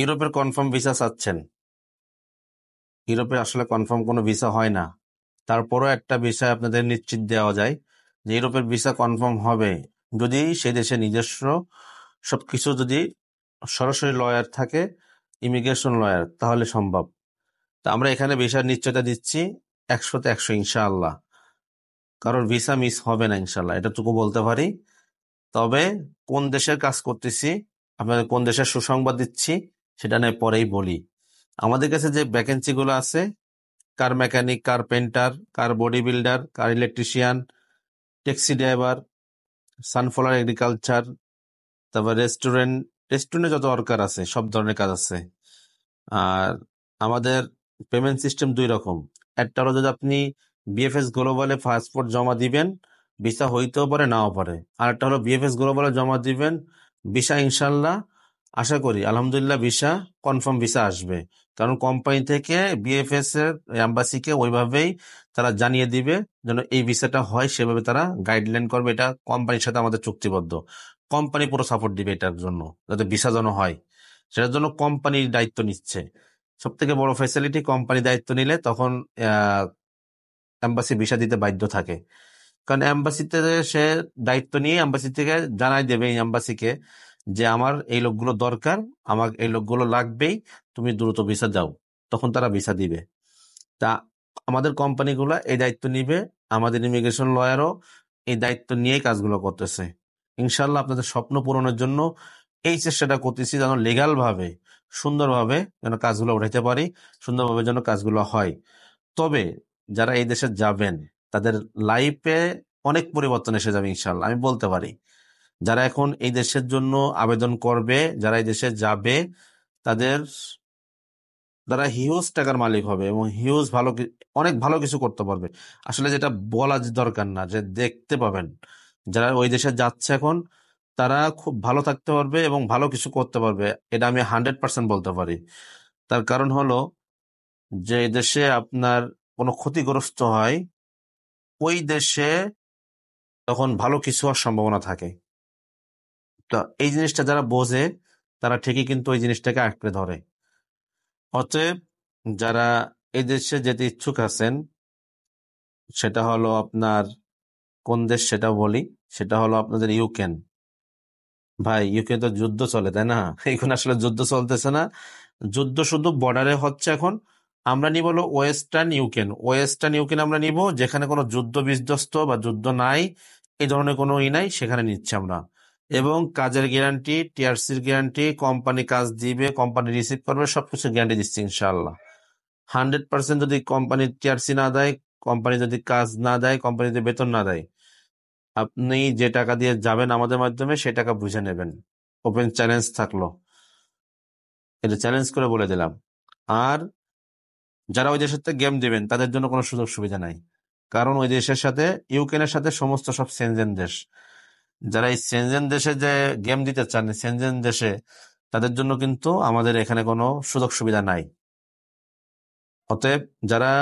ইউরোপের confirm visa চাচ্ছেন? ইউরোপে আসলে কনফার্ম কোনো ভিসা হয় না। তারপরও একটা বিষয় আপনাদের নিশ্চিত দেওয়া যায় যে ইউরোপের ভিসা কনফার্ম হবে যদি সেই দেশে নিজস্ব সবকিছু যদি সরাসরি লয়ার থাকে, ইমিগ্রেশন লয়ার, তাহলে সম্ভব। তা আমরা এখানে ভিসার নিশ্চয়তা দিচ্ছি 100-তে 100 ইনশাআল্লাহ। কারণ ভিসা মিস হবে না ইনশাআল্লাহ, এটাটুকু বলতে পারি। তবে কোন দেশের কাজ করতেছি, আপনাদের কোন দেশের সুসংবাদ দিচ্ছি, সেটা নয় পরেই বলি। আমাদের কাছে যে ভ্যাকেন্সি গুলো আছে, car mechanic, car painter, car body builder, car electrician, taxi driver, sunflower agriculture, তারপর রেস্টুরেন্টে যত ওয়ার্কার আছে সব ধরনের কাজ আছে। আর আমাদের পেমেন্ট সিস্টেম দুই রকম। একটা হলো যদি আপনি বিএফএস গ্লোবালে পাসপোর্ট জমা দিবেন, ভিসা হইতেও পারে নাও পারে। আর একটা হলো বিএফএস গ্লোবালে জমা দিবেন, ভিসা ইনশাল্লাহ, আশা করি আলহামদুলিল্লাহ ভিসা কনফার্ম ভিসা আসবে। কারণ কোম্পানি থেকে বিএফএস এর এম্বাসিকে ওইভাবেই তারা জানিয়ে দিবে যেন এই ভিসাটা হয়, সেভাবে তারা গাইডলাইন করবে। এটা কোম্পানির সাথে আমাদের চুক্তিবদ্ধ। কোম্পানি পুরো সাপোর্ট দিবে এটার জন্য, যাতে ভিসা যেন হয়, সেটার জন্য কোম্পানি দায়িত্ব নিচ্ছে। সব থেকে বড় ফ্যাসিলিটি, কোম্পানি দায়িত্ব নিলে তখন এম্বাসি ভিসা দিতে বাধ্য থাকে। কারণ এম্বাসিতে সে দায়িত্ব নিয়ে এম্বাসি থেকে জানাই দেবে এই এম্বাসিকে যে আমার এই লোকগুলো দরকার, আমার এই লোকগুলো লাগবেই, তুমি দ্রুত ভিসা দাও। তখন তারা ভিসা দিবে। তা আমাদের কোম্পানিগুলো এই দায়িত্ব নিবে, আমাদের ইমিগ্রেশন লয়ারও এই দায়িত্ব নিয়েই কাজগুলো করতেছে। ইনশাল্লাহ আপনাদের স্বপ্ন পূরণের জন্য এই চেষ্টাটা করতেছি, যেন লিগাল ভাবে সুন্দরভাবে যেন কাজগুলো উঠাইতে পারি, সুন্দরভাবে যেন কাজগুলো হয়। তবে যারা এই দেশে যাবেন তাদের লাইফে অনেক পরিবর্তন এসে যাবে ইনশাল্লাহ, আমি বলতে পারি। যারা এখন এই দেশের জন্য আবেদন করবে, যারা এই দেশে যাবে, তাদের তারা হিউজ টাকার মালিক হবে এবং হিউজ অনেক ভালো কিছু করতে পারবে। আসলে যেটা বলা দরকার না, যে দেখতে পাবেন যারা ওই দেশে যাচ্ছে এখন, তারা খুব ভালো থাকতে পারবে এবং ভালো কিছু করতে পারবে। এটা আমি 100% বলতে পারি। তার কারণ হলো যে দেশে আপনার কোনো ক্ষতিগ্রস্ত হয়, ওই দেশে তখন ভালো কিছু হওয়ার সম্ভাবনা থাকে। তো এই জিনিসটা যারা বোঝে, তারা ঠিকই কিন্তু ওই জিনিসটাকে আঁকড়ে ধরে। অতএব যারা এই দেশে যেতে ইচ্ছুক আছেন, সেটা হলো আপনার কোন দেশ সেটা বলি, সেটা হলো আপনাদের ইউক্রেন। ভাই, ইউক্রেন তো যুদ্ধ চলে, তাই না? এখন আসলে যুদ্ধ চলতেছে না, যুদ্ধ শুধু বর্ডারে হচ্ছে এখন। আমরা নিব হলো ওয়েস্টার্ন ইউক্রেন। ওয়েস্টার্ন ইউক্রেন আমরা নিব যেখানে কোনো যুদ্ধ বিধ্বস্ত বা যুদ্ধ নাই, এই ধরনের কোনো নাই, সেখানে নিচ্ছি আমরা। এবং কাজের গ্যারান্টি, টিআরসির গ্যারান্টি, কোম্পানি কাজ দিবে, কোম্পানি রিসিভ করবে, সবকিছু গ্যারান্টি দিচ্ছি ইনশাল্লাহ। 100% যদি কোম্পানি টিআরসি না দেয়, কোম্পানি যদি কাজ না দেয়, কোম্পানি যদি বেতন না দেয়, আপনি যে টাকা দিয়ে যাবেন আমাদের মাধ্যমে, সে টাকা বুঝে নেবেন। ওপেন চ্যালেঞ্জ থাকলো, এটা চ্যালেঞ্জ করে বলে দিলাম। আর যারা ওই দেশের থেকে গেম দিবেন, তাদের জন্য কোনো সুযোগ সুবিধা নাই। কারণ ওই দেশের সাথে, ইউক্রেনের সাথে সমস্ত সব সেনজেন দেশ। যারা এই সেনজেন দেশে যে গেম দিতে চান, সেনজেন দেশে, তাদের জন্য কিন্তু আমাদের এখানে কোনো সুযোগ সুবিধা নাই। অতএব যারা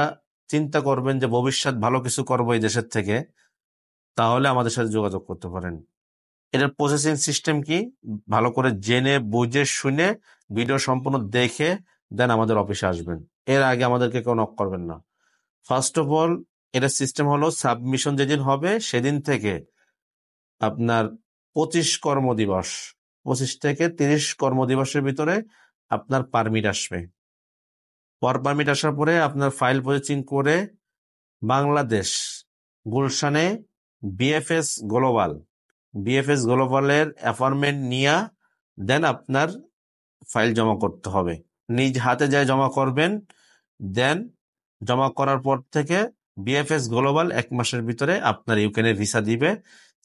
চিন্তা করবেন যে ভবিষ্যৎ ভালো কিছু করবো এই দেশের থেকে, তাহলে আমাদের সাথে যোগাযোগ করতে পারেন। এটার প্রসেসিং সিস্টেম কি, ভালো করে জেনে বুঝে শুনে ভিডিও সম্পূর্ণ দেখে দেন আমাদের অফিসে আসবেন। এর আগে আমাদেরকে কেউ নক করবেন না। ফার্স্ট অফ অল, এটার সিস্টেম হলো সাবমিশন যেদিন হবে সেদিন থেকে আপনার 25 কর্মদিবস, 25 থেকে 30 কর্মদিবসের ভিতরে আপনার পারমিট আসবে। পারমিট আসার পরে আপনার ফাইল প্রসেসিং করে বাংলাদেশ গুলশানে বিএফএস গ্লোবাল, বিএফএস গ্লোবালের অ্যাপয়েন্টমেন্ট নিয়ে দেন আপনার ফাইল জমা করতে হবে। নিজ হাতে যায় জমা করবেন। দেন জমা করার পর থেকে বিএফএস গ্লোবাল 1 মাসের ভিতরে আপনার ইউক্রেনের ভিসা দিবে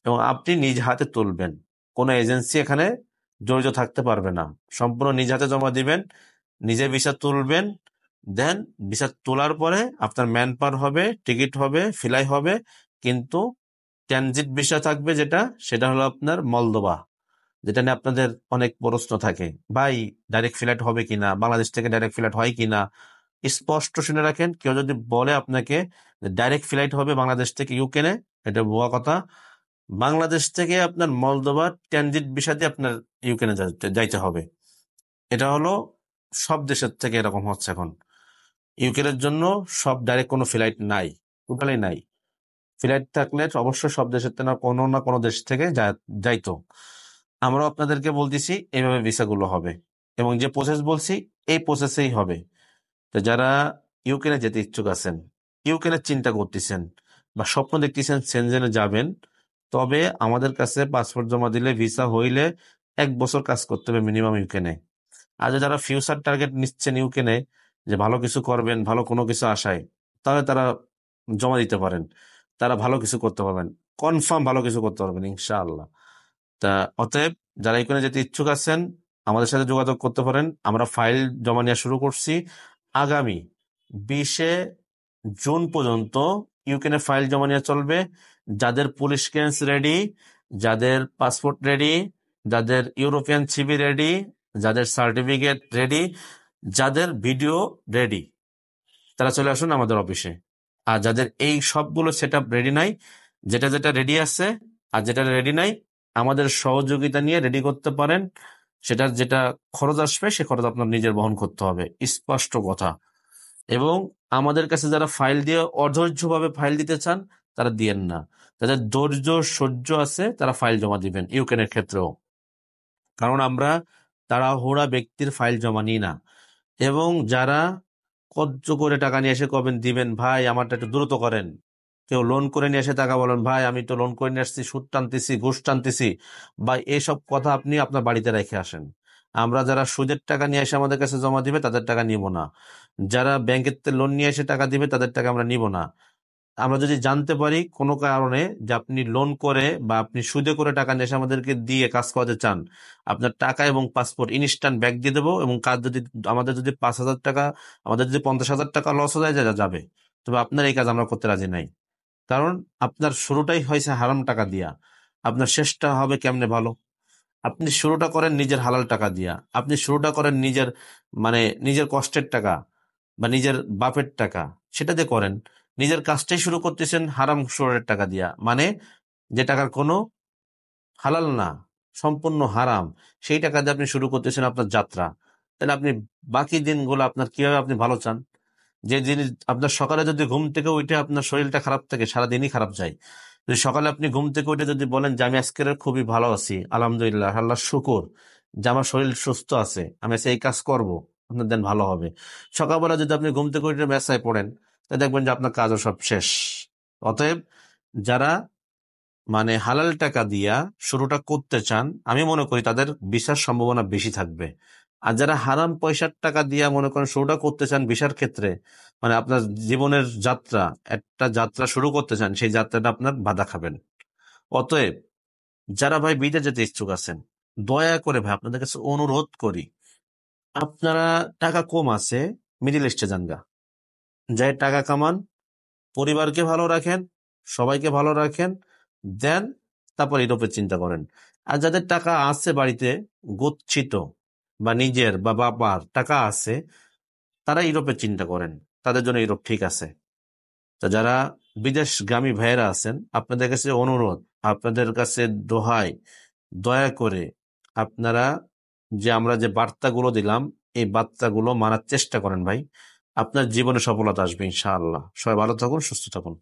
এবং আপনি নিজ হাতে তুলবেন। কোনো এজেন্সি এখানে জড়িত থাকতে পারবে না। সম্পূর্ণ নিজ হাতে জমা দিবেন, নিজে ভিসা তুলবেন। দেন ভিসা তোলার পরে আপনার ম্যান পাওয়ার হবে, টিকিট হবে, ফ্লাই হবে, কিন্তু ট্রানজিট ভিসা থাকবে যেটা, সেটা হলো আপনার মলদোভা। যেটা নিয়ে আপনাদের অনেক প্রশ্ন থাকে, ভাই ডাইরেক্ট ফ্লাইট হবে কিনা, বাংলাদেশ থেকে ডাইরেক্ট ফ্লাইট হয় কিনা। স্পষ্ট শুনে রাখেন, কেউ যদি বলে আপনাকে ডাইরেক্ট ফ্লাইট হবে বাংলাদেশ থেকে ইউক্রেনে, এটা ভুয়া কথা। বাংলাদেশ থেকে আপনার মলদোভা ট্রানজিট ভিসা দিয়ে আপনার ইউক্রেনে যাইতে হবে। এটা হলো সব দেশের থেকে এরকম হচ্ছে এখন। ইউক্রেনের জন্য সব ডাইরেক্ট কোনো ফ্লাইট নাই, টোটালি নাই। ফ্লাইট থাকলে অবশ্যই সব দেশের থেকে না কোনো দেশ থেকে যাইতো। আমরাও আপনাদেরকে বলতেছি এইভাবে ভিসাগুলো হবে, এবং যে প্রসেস বলছি এই প্রসেসেই হবে। তো যারা ইউক্রেনে যেতে ইচ্ছুক আছেন, ইউক্রেনের চিন্তা করতেছেন বা স্বপ্ন দেখতেছেন সেনজেনে যাবেন, তবে আমাদের কাছে পাসপোর্ট জমা দিলে ভিসা হইলে 1 বছর কাজ করতে হবে মিনিমাম ইউক্রেনে। আর যারা ফিউচার টার্গেট নিচ্ছেন ইউক্রেনে, যে ভালো কিছু করবেন, ভালো কোনো কিছু আশায়, তাহলে তারা জমা দিতে পারেন। তারা ভালো কিছু করতে পারবেন, কনফার্ম ভালো কিছু করতে পারবেন ইনশাআল্লাহ। তা অতএব যারা এখানে যেতে ইচ্ছুক আছেন আমাদের সাথে যোগাযোগ করতে পারেন। আমরা ফাইল জমা নেওয়া শুরু করছি। আগামী 20শে জুন পর্যন্ত ইউক্রেনে ফাইল জমা নেওয়া চলবে। যাদের পুলিশ ক্লিয়ারেন্স রেডি, যাদের পাসপোর্ট রেডি, যাদের ইউরোপিয়ান সিবি রেডি, যাদের সার্টিফিকেট রেডি, যাদের ভিডিও রেডি, তারা চলে আসুন আমাদের অফিসে। আর যাদের এই সবগুলো সেট আপ রেডি নাই, যেটা যেটা রেডি আছে আর যেটা রেডি নাই, আমাদের সহযোগিতা নিয়ে রেডি করতে পারেন। সেটার যেটা খরচ আসবে সে খরচ আপনার নিজের বহন করতে হবে, স্পষ্ট কথা। এবং আমাদের কাছে যারা ফাইল দিয়ে অধৈর্যভাবে ফাইল দিতে চান তারা দিয়েন না। যাদের ধৈর্য সহ্য আছে তারা ফাইল জমা দিবেন ইউক্রেনের ক্ষেত্রেও। কারণ আমরা তাড়াহুড়া ব্যক্তির ফাইল জমা নিই না। এবং যারা কজ্জ করে টাকা নিয়ে এসে কবেন দিবেন, ভাই আমারটা একটু দ্রুত করেন। কেউ লোন করে নিয়ে এসে টাকা বলেন, ভাই আমি তো লোন করে নিয়ে আসছি, সুদ টানতেছি, ঘুষ টানতেছি, বা এসব কথা আপনি আপনার বাড়িতে রেখে আসেন। আমরা যারা সুদের টাকা নিয়ে এসে আমাদের কাছে জমা দিবে তাদের টাকা নিব না। যারা ব্যাংকের থেকে লোন নিয়ে এসে টাকা দিবে তাদের টাকা আমরা নিব না। আমরা যদি জানতে পারি কোনো কারণে যে আপনি লোন করে বা আপনি সুদে করে টাকা নিয়ে এসে আমাদেরকে দিয়ে কাজ করাতে চান, আপনার টাকা এবং পাসপোর্ট ইনস্ট্যান্ট ব্যাক দিয়ে দেবো। এবং কাজ যদি আমাদের যদি 5,000 টাকা, আমাদের যদি 50,000 টাকা লস হয়ে যায় যাবে, তবে আপনার এই কাজ আমরা করতে রাজি নাই। কারণ আপনার শুরুটাই হয়েছে হারাম টাকা দিয়া, আপনার শেষটা হবে কেমনে ভালো? আপনি শুরুটা করেন নিজের হালাল টাকা দিয়া, আপনি শুরুটা করেন নিজের নিজের কষ্টের টাকা বা নিজের বাপের টাকা, সেটা দিয়ে করেন। নিজের কাজটাই শুরু করতেছেন হারাম সুরের টাকা দিয়া, যে টাকার কোনো হালাল না, সম্পূর্ণ হারাম, সেই টাকা দিয়ে আপনি শুরু করতেছেন আপনার যাত্রা। তাহলে আপনি বাকি দিনগুলো আপনার কিভাবে আপনি ভালো চান? যে জিনিস আপনার সকালে যদি ঘুম থেকে উঠে আপনার শরীরটা খারাপ থাকে, সারাদিনই খারাপ যায়। যদি সকালে আপনি ঘুম থেকে উঠে যদি বলেন যে আমি আজকের খুবই ভালো আছি, আলহামদুলিল্লাহ, আল্লাহ শুকুর যে আমার শরীর সুস্থ আছে, আমি আজকে এই কাজ করব, আপনার দিন ভালো হবে। সকালবেলা যদি আপনি ঘুম থেকে উঠে মেসায় পড়েন, তা দেখবেন যে আপনার কাজও সব শেষ। অতএব যারা হালাল টাকা দিয়া শুরুটা করতে চান, আমি মনে করি তাদের ভিসার সম্ভাবনা বেশি থাকবে। আর যারা হারাম পয়সার টাকা দিয়া মনে করেন শুরুটা করতে চান ভিসার ক্ষেত্রে, আপনার জীবনের যাত্রা, একটা যাত্রা শুরু করতে চান, সেই যাত্রাটা আপনার বাধা খাবেন। অতএব যারা ভাই বিদেশ যেতে ইচ্ছুক আছেন, দয়া করে ভাই আপনাদের কাছে অনুরোধ করি, আপনারা টাকা কম আছে, মিডিল ইস্টে যান গা, যাই টাকা কামান, পরিবারকে ভালো রাখেন, সবাইকে ভালো রাখেন, দেন তারপর ইউরোপের চিন্তা করেন। আর যাদের টাকা আছে বাড়িতে গচ্ছিত, বা নিজের বা বাবার টাকা আছে, তারা ইউরোপের চিন্তা করেন, তাদের জন্য ইউরোপ ঠিক আছে। তো যারা বিদেশগামী ভাইয়েরা আছেন, আপনাদের কাছে অনুরোধ, আপনাদের কাছে দোহাই, দয়া করে আপনারা আমরা যে বার্তাগুলো দিলাম এই বার্তাগুলো মানার চেষ্টা করেন ভাই। আপনার জীবনে সফলতা আসবে ইনশাআল্লাহ। সবাই ভালো থাকুন, সুস্থ থাকুন।